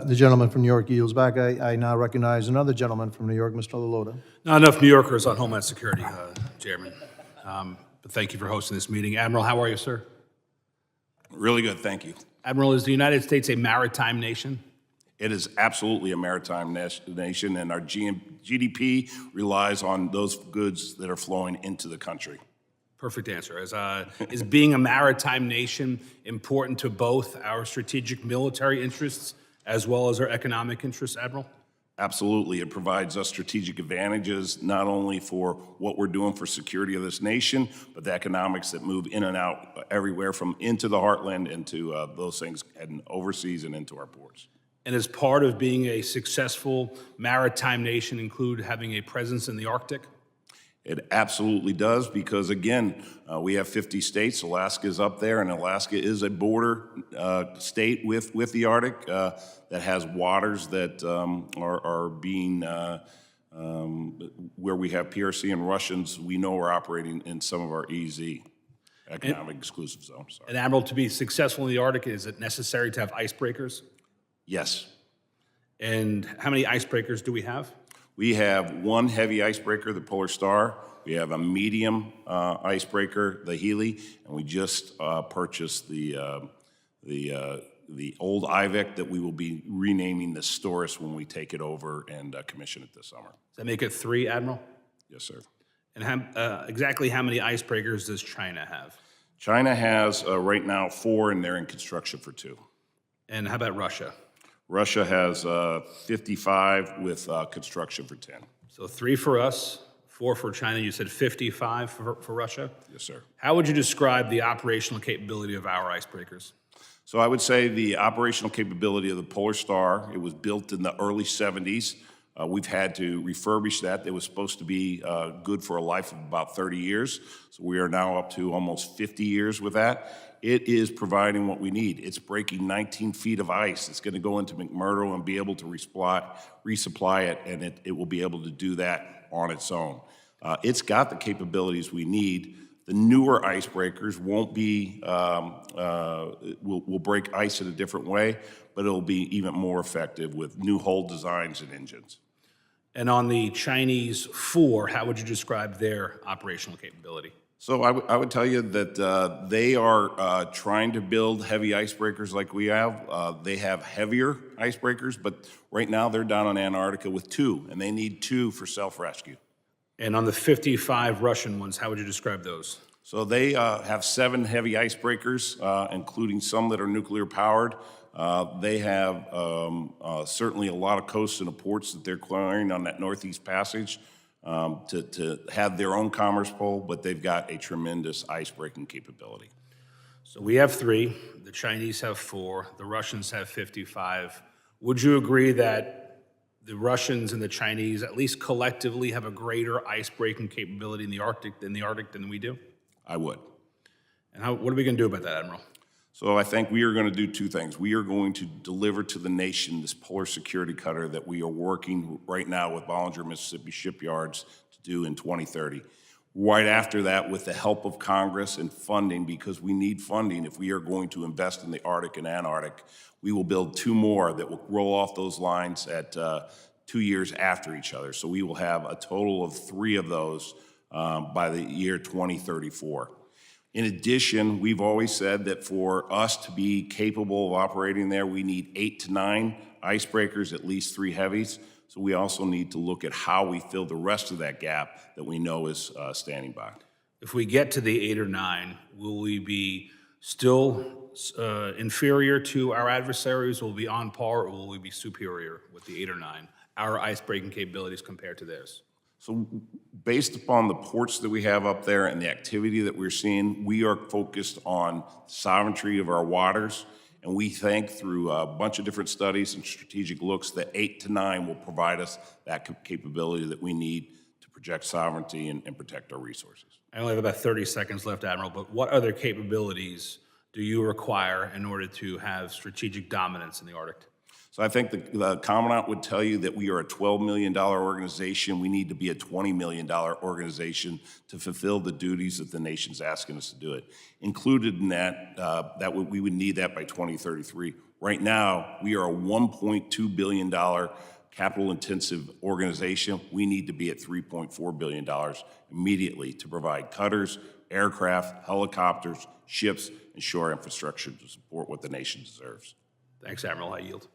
The gentleman from New York yields back. I now recognize another gentleman from New York, Mr. LaLota. Not enough New Yorkers on Homeland Security, Chairman. But thank you for hosting this meeting. Admiral, how are you, sir? Really good, thank you. Admiral, is the United States a maritime nation? It is absolutely a maritime nation, and our GDP relies on those goods that are flowing into the country. Perfect answer. Is being a maritime nation important to both our strategic military interests as well as our economic interests, Admiral? Absolutely. It provides us strategic advantages, not only for what we're doing for security of this nation, but the economics that move in and out everywhere from into the heartland into those things heading overseas and into our ports. And as part of being a successful maritime nation include having a presence in the Arctic? It absolutely does, because again, we have 50 states. Alaska is up there, and Alaska is a border state with the Arctic that has waters that are being, where we have PRC and Russians, we know are operating in some of our EEZ, economic exclusive zones. And Admiral, to be successful in the Arctic, is it necessary to have icebreakers? Yes. And how many icebreakers do we have? We have one heavy icebreaker, the Polar Star. We have a medium icebreaker, the Healy, and we just purchased the old IVEC that we will be renaming the Storis when we take it over and commission it this summer. Does that make it 3, Admiral? Yes, sir. And exactly how many icebreakers does China have? China has right now 4, and they're in construction for 2. And how about Russia? Russia has 55 with construction for 10. So 3 for us, 4 for China. You said 55 for Russia? Yes, sir. How would you describe the operational capability of our icebreakers? So I would say the operational capability of the Polar Star, it was built in the early 70s. We've had to refurbish that. It was supposed to be good for a life of about 30 years. So we are now up to almost 50 years with that. It is providing what we need. It's breaking 19 feet of ice. It's going to go into McMurdo and be able to resupply it, and it will be able to do that on its own. It's got the capabilities we need. The newer icebreakers won't be, will break ice in a different way, but it'll be even more effective with new hull designs and engines. And on the Chinese 4, how would you describe their operational capability? So I would tell you that they are trying to build heavy icebreakers like we have. They have heavier icebreakers, but right now they're down in Antarctica with 2, and they need 2 for self-rescue. And on the 55 Russian ones, how would you describe those? So they have 7 heavy icebreakers, including some that are nuclear powered. They have certainly a lot of coasts and ports that they're clearing on that Northeast Passage to have their own commerce pole, but they've got a tremendous icebreaking capability. So we have 3, the Chinese have 4, the Russians have 55. Would you agree that the Russians and the Chinese, at least collectively, have a greater icebreaking capability in the Arctic than we do? I would. And what are we going to do about that, Admiral? So I think we are going to do 2 things. We are going to deliver to the nation this polar security cutter that we are working right now with Bollinger, Mississippi shipyards to do in 2030. Right after that, with the help of Congress and funding, because we need funding if we are going to invest in the Arctic and Antarctic, we will build 2 more that will roll off those lines at 2 years after each other. So we will have a total of 3 of those by the year 2034. In addition, we've always said that for us to be capable of operating there, we need 8 to 9 icebreakers, at least 3 heavies. So we also need to look at how we fill the rest of that gap that we know is standing by. If we get to the 8 or 9, will we be still inferior to our adversaries? Will we be on par, or will we be superior with the 8 or 9, our icebreaking capabilities compared to theirs? So based upon the ports that we have up there and the activity that we're seeing, we are focused on sovereignty of our waters. And we think through a bunch of different studies and strategic looks that 8 to 9 will provide us that capability that we need to project sovereignty and protect our resources. I only have about 30 seconds left, Admiral, but what other capabilities do you require in order to have strategic dominance in the Arctic? So I think the Commandant would tell you that we are a $12 million organization. We need to be a $20 million organization to fulfill the duties that the nation's asking us to do it. Included in that, we would need that by 2033. Right now, we are a $1.2 billion capital-intensive organization. We need to be at $3.4 billion immediately to provide cutters, aircraft, helicopters, ships, and shore infrastructure to support what the nation deserves. Thanks, Admiral. I yield.